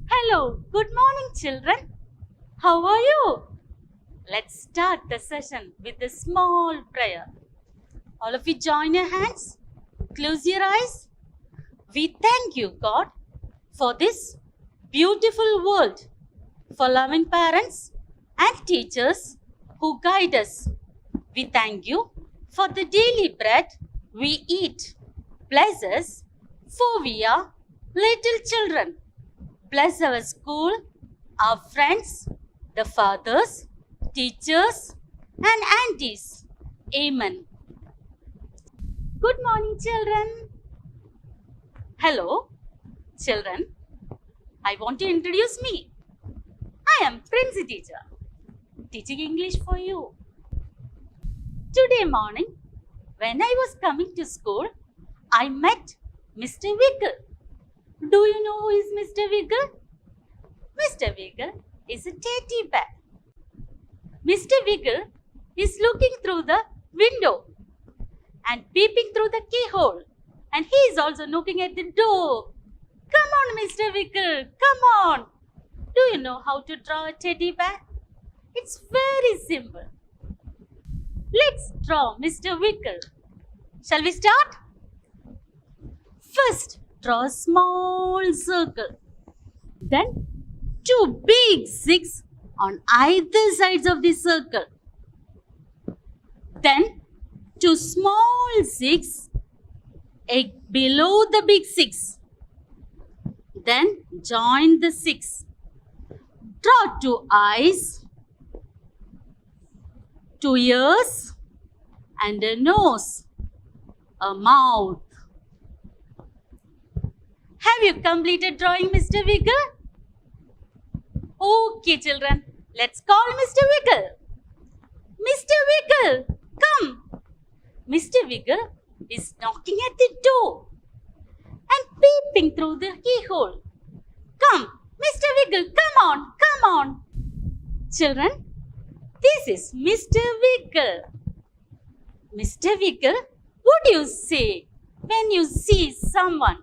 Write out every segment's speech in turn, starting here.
Hello, good morning, children. How are you? Let's start the session with a small prayer. All of you join your hands, close your eyes. We thank you, God, for this beautiful world, for loving parents and teachers who guide us. We thank you for the daily bread we eat. Bless us, for we are little children. Bless our school, our friends, the fathers, teachers, and aunties. Amen. Good morning, children. Hello, children. I want to introduce me. I am Princy Teacher, teaching English for you. Today morning, when I was coming to school, I met Mr. Wiggle. Do you know who is Mr. Wiggle? Mr. Wiggle is a teddy bear. Mr. Wiggle is looking through the window and peeping through the keyhole. And he is also looking at the door. Come on, Mr. Wiggle, come on. Do you know how to draw a teddy bear? It's very simple. Let's draw Mr. Wiggle. Shall we start? First, draw a small circle. Then, two big sticks on either sides of the circle. Then, two small sticks below the big six. Then, join the six. Draw two eyes, two ears, and a nose, a mouth. Have you completed drawing Mr. Wiggle? Okay, children, let's call Mr. Wiggle. Mr. Wiggle, come. Mr. Wiggle is knocking at the door and peeping through the keyhole. Come, Mr. Wiggle, come on. Children, this is Mr. Wiggle. Mr. Wiggle, what do you say when you see someone?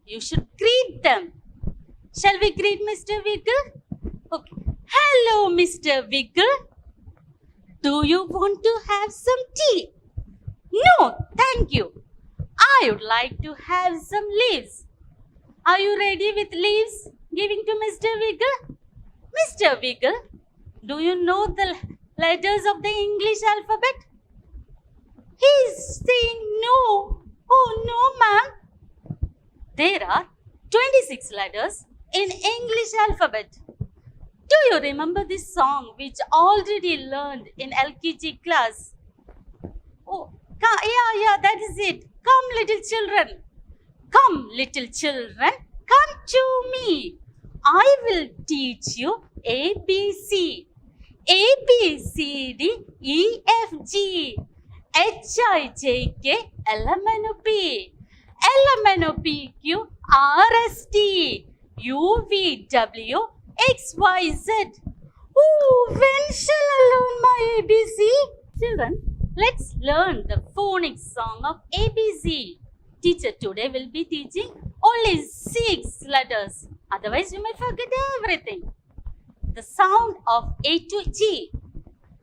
You should greet them. Shall we greet Mr. Wiggle? Okay. Hello, Mr. Wiggle. Do you want to have some tea? No, thank you. I would like to have some leaves. Are you ready with leaves giving to Mr. Wiggle? Mr. Wiggle, do you know the letters of the English alphabet? He's saying no. Oh, no, ma'am. There are 26 letters in English alphabet. Do you remember this song which already learned in LKG class? Oh, yeah, that is it. Come, little children. Come, little children, come to me. I will teach you ABC. A, B, C, D, E, F, G, H, I, J, K, L, M, N, O, P. L, M, N, O, P, Q, R, S, T, U, V, W, X, Y, Z. Oh, when shall I learn my ABC? Children, let's learn the phonic song of ABC. Teacher today will be teaching only 6 letters. Otherwise, you may forget everything. The sound of A to G.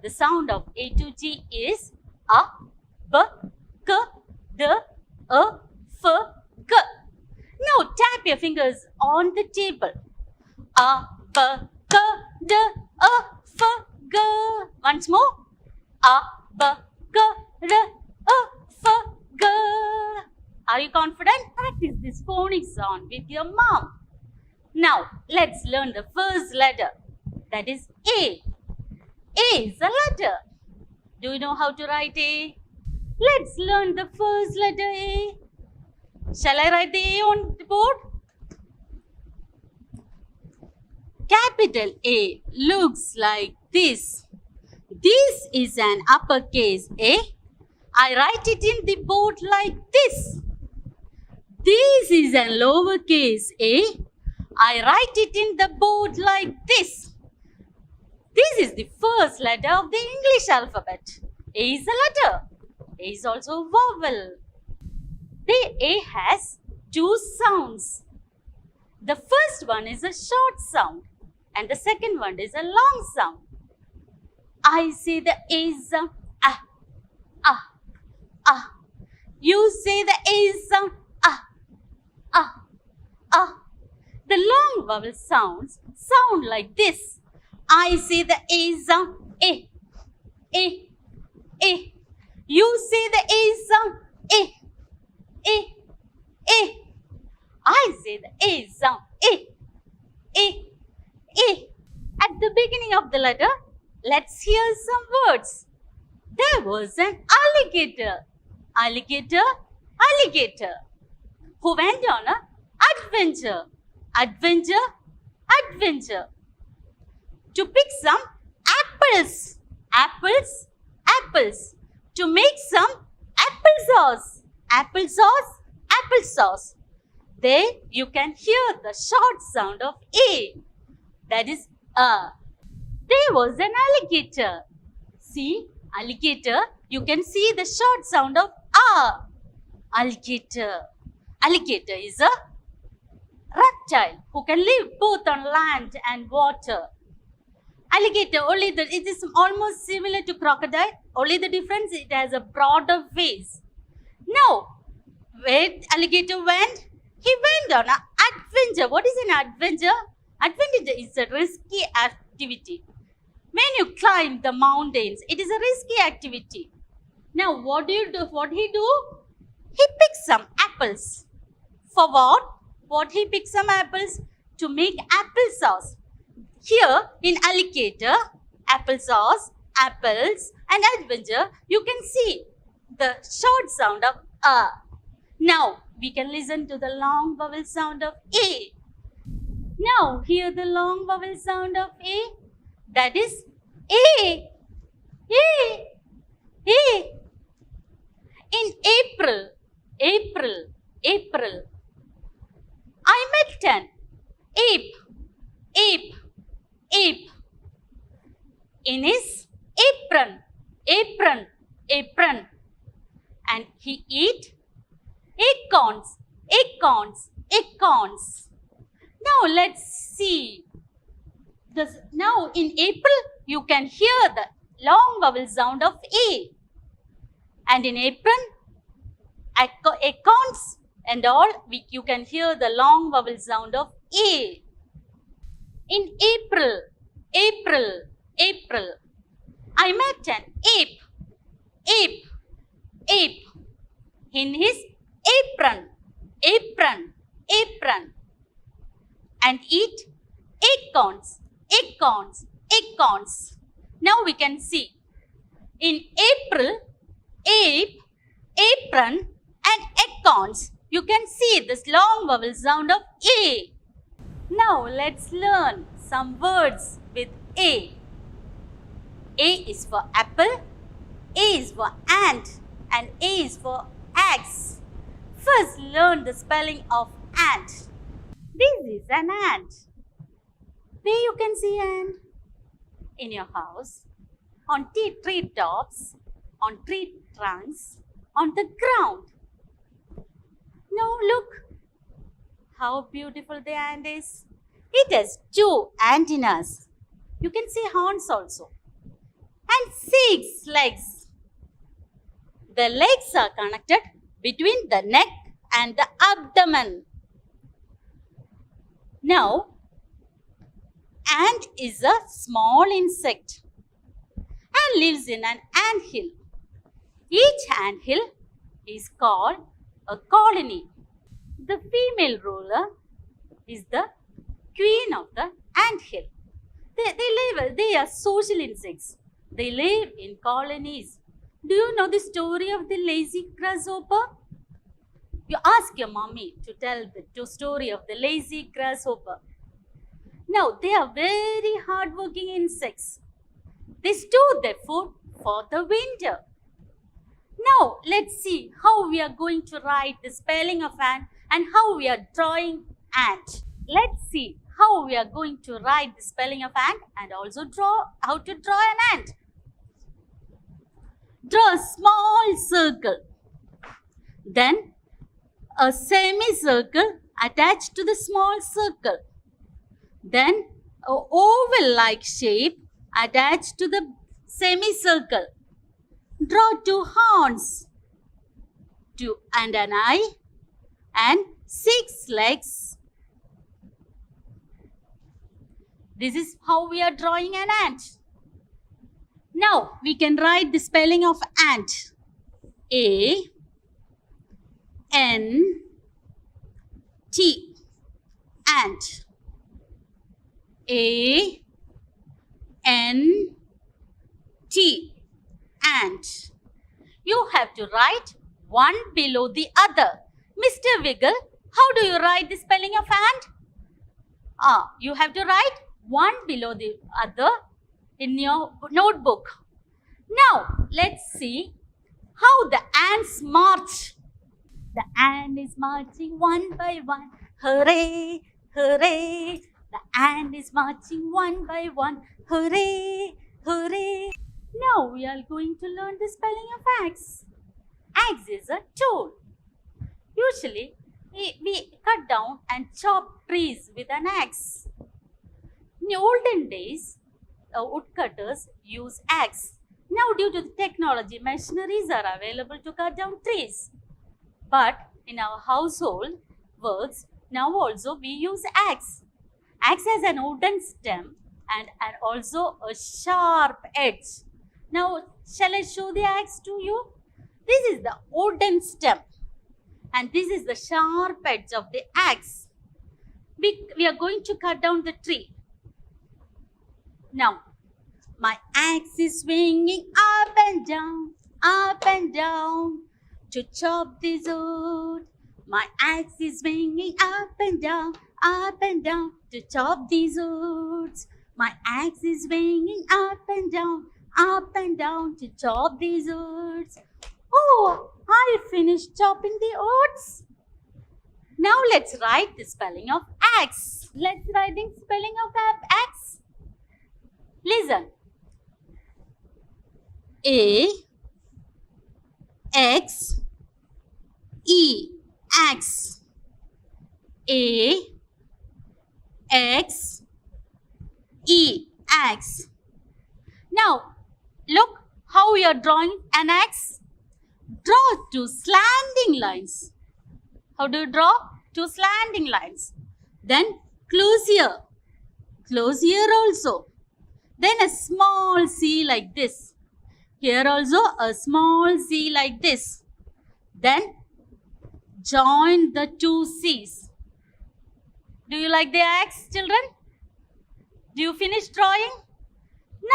The sound of A to G is A, B, K, D, E, F, G. Now tap your fingers on the table. A, B, K, D, E, F, G. Once more. A, B, K, D, E, F, G. Are you confident? Practice this phonic sound with your mom. Now let's learn the first letter. That is A. A is a letter. Do you know how to write A? Let's learn the first letter A. Shall I write the A on the board? Capital A looks like this. This is an uppercase A. I write it in the board like this. This is a lowercase a. I write it in the board like this. This is the first letter of the English alphabet. A is a letter. A is also a vowel. The A has two sounds. The first one is a short sound and the second one is a long sound. I say the A sound, ah, ah, ah. You say the A sound, ah, ah, ah. The long vowel sounds sound like this. I say the A sound, A, A, A. You say the A sound, A, A, A. I say the A sound, A, A, A. At the beginning of the letter, let's hear some words. There was an alligator, alligator, alligator, who went on an adventure, adventure, adventure, to pick some apples, apples, apples, to make some applesauce, applesauce, applesauce. There you can hear the short sound of A, that is A. There was an alligator. See, alligator, you can see the short sound of A. Alligator. Alligator is a reptile who can live both on land and water. Alligator, it is almost similar to crocodile, only the difference it has a broader face. Now, where alligator went? He went on an adventure. What is an adventure? Adventure is a risky activity. When you climb the mountains, it is a risky activity. Now, what do you do? What he do? He picks some apples. For what? What he picks some apples? To make applesauce. Here in alligator, applesauce, apples and adventure, you can see the short sound of A. Now, we can listen to the long vowel sound of A. Now, hear the long vowel sound of A. That is A. A. A. In April, April, April, I met an ape, ape, ape. In his apron, apron, apron. And he eat acorns, acorns, acorns. Now let's see. Now in April, you can hear the long vowel sound of A. And in apron, acorns and all, you can hear the long vowel sound of A. In April, April, April, I met an ape, ape, ape. In his apron, apron, apron. And eat acorns, acorns, acorns. Now we can see. In April, ape, apron and acorns. You can see this long vowel sound of A. Now let's learn some words with A. A is for apple, A is for ant and A is for axe. First learn the spelling of ant. This is an ant. Where you can see ant? In your house, on tree tops, on tree trunks, on the ground. Now look how beautiful the ant is. It has 2 antennas. You can see horns also. And 6 legs. The legs are connected between the neck and the abdomen. Now, ant is a small insect and lives in an anthill. Each anthill is called a colony. The female ruler is the queen of the anthill. They are social insects. They live in colonies. Do you know the story of the lazy grasshopper? You ask your mommy to tell the story of the lazy grasshopper. Now, they are very hardworking insects. They store their food for the winter. Now, let's see how we are going to write the spelling of ant and how we are drawing ant. Let's see how we are going to write the spelling of ant and also how to draw an ant. Draw a small circle, then a semicircle attached to the small circle. Then an oval-like shape attached to the semicircle. Draw two horns, two and an eye, and 6 legs. This is how we are drawing an ant. Now we can write the spelling of ant. A-N-T. Ant. A-N-T. Ant. You have to write one below the other. Mr. Wiggle, how do you write the spelling of ant? You have to write one below the other in your notebook. Now, let's see how the ants march. The ant is marching one by one. Hooray, hooray. The ant is marching one by one. Hooray, hooray. Now we are going to learn the spelling of axe. Axe is a tool. Usually, we cut down and chop trees with an axe. In the olden days, woodcutters use axe. Now, due to the technology, machineries are available to cut down trees. But in our household works, now also we use axe. Axe has an wooden stem and also a sharp edge. Now, shall I show the axe to you? This is the wooden stem and this is the sharp edge of the axe. We are going to cut down the tree. Now, my axe is swinging up and down to chop this wood. My axe is swinging up and down to chop these woods. My axe is swinging up and down to chop these woods. Oh, I finished chopping the woods. Now let's write the spelling of axe. Let's write the spelling of axe. Listen. A-X-E. Axe. A-X-E. Axe. Now, look how we are drawing an axe. Draw two slanting lines. How do you draw? Two slanting lines. Then close here. Close here also. Then a small C like this. Here also a small C like this. Then join the two C's. Do you like the axe, children? Do you finish drawing?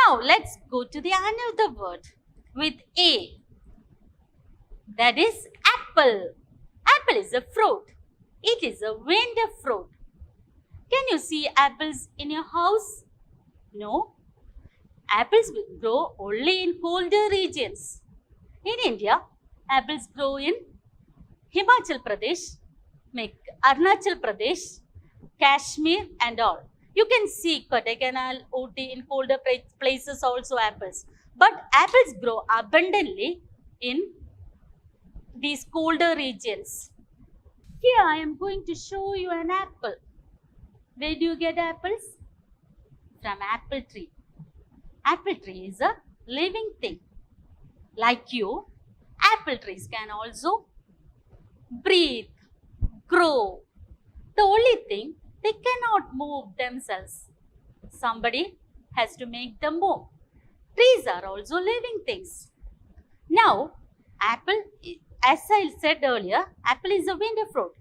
Now let's go to the another word with A. That is apple. Apple is a fruit. It is a winter fruit. Can you see apples in your house? No. Apples grow only in colder regions. In India, apples grow in Himachal Pradesh, Arunachal Pradesh, Kashmir and all. You can see Kodaikanal, Ooty in colder places also apples. But apples grow abundantly in these colder regions. Here I am going to show you an apple. Where do you get apples? From apple tree. Apple tree is a living thing. Like you, apple trees can also breathe, grow. The only thing, they cannot move themselves. Somebody has to make them move. Trees are also living things. Now, apple, as I said earlier, apple is a winter fruit.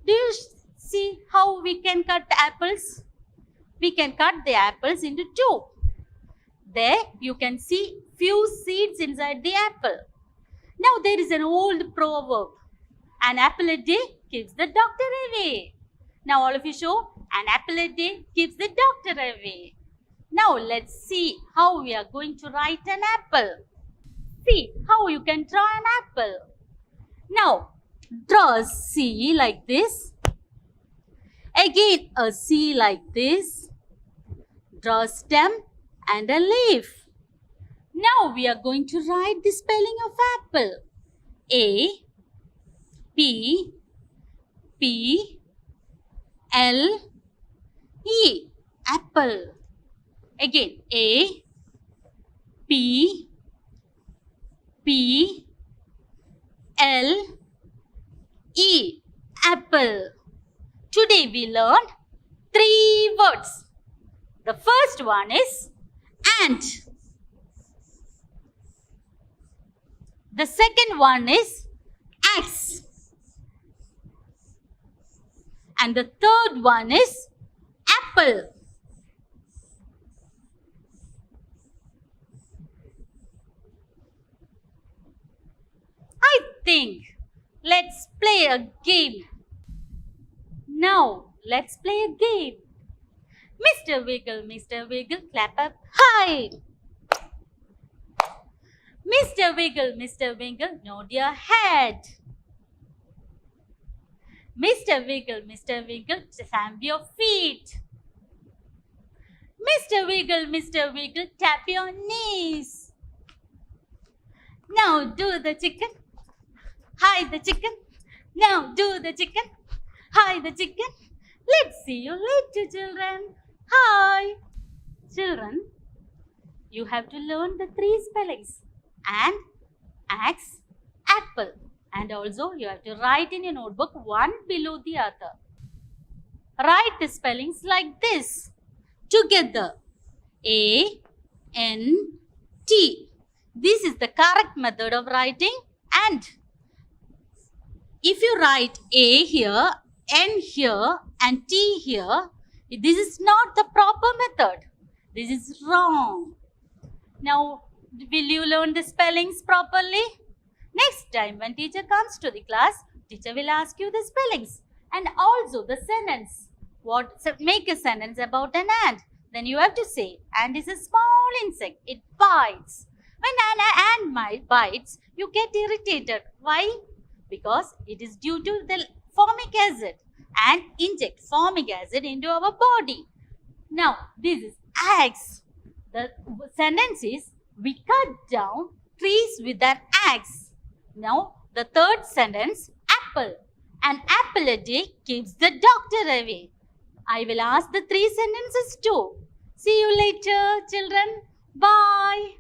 Do you see how we can cut apples? We can cut the apples into two. There you can see few seeds inside the apple. Now there is an old proverb. An apple a day keeps the doctor away. Now all of you show, an apple a day keeps the doctor away. Now let's see how we are going to write an apple. See how you can draw an apple. Now draw a C like this. Again a C like this. Draw a stem and a leaf. Now we are going to write the spelling of apple. A, P, P, L E, apple. Again, A P P L E, apple. Today we learned 3 words. The first one is ant. The second one is axe. And the third one is apple. I think let's play a game. Now let's play a game. Mr. Wiggle, clap up high. Mr. Wiggle, nod your head. Mr. Wiggle, stamp your feet. Mr. Wiggle, tap your knees. Now do the chicken. Hide the chicken. Now do the chicken. Hide the chicken. Let's see you later, children. Hi. Children, you have to learn the 3 spellings. Ant, axe, apple. And also you have to write in your notebook one below the other. Write the spellings like this. Together. A, N, T. This is the correct method of writing ant. If you write A here, N here and T here, this is not the proper method. This is wrong. Now, will you learn the spellings properly? Next time when teacher comes to the class, teacher will ask you the spellings and also the sentence. Make a sentence about an ant. Then you have to say, ant is a small insect. It bites. When an ant bites, you get irritated. Why? Because it is due to the formic acid. And inject formic acid into our body. Now, this is axe. The sentence is, we cut down trees with an axe. Now, the third sentence, apple. An apple a day keeps the doctor away. I will ask the 3 sentences too. See you later, children. Bye.